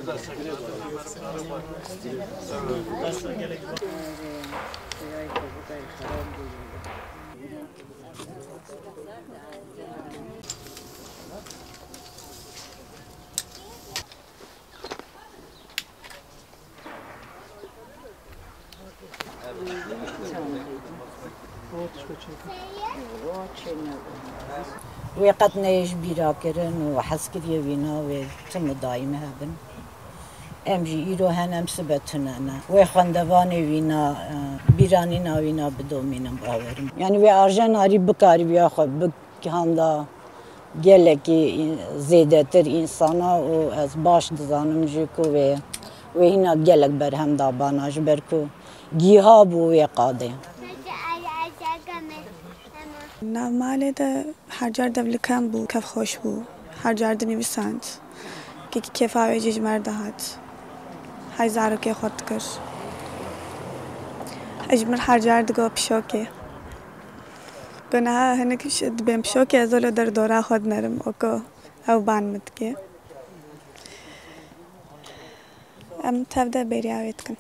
وقت نیش بیرا کردن و حسکری وینا و تم دائمه هبن. امجی ایرو هنم سبتونه نه. و خواندوان وینا بیرانی ناوینا بدومینم باورم. یعنی و آرژن هری بکاری بیا خود بکهاندا گله کی زیاده تر انسانا و از باش دزانم جکو و هینا گله برهم داباناج برکو گیها بو و قاده. ناماله ده هر جار دبل کم بو کف خوش بو هر جار دنی بسند که کیف آویجی مرد هات های زارو که خود کر اجمر هر جار دگو پشوکه گناه هنگیش دبیم پشوکه ازولو در دورا خود نرم اوکو او بان مت که ام تبدا بری آویت کن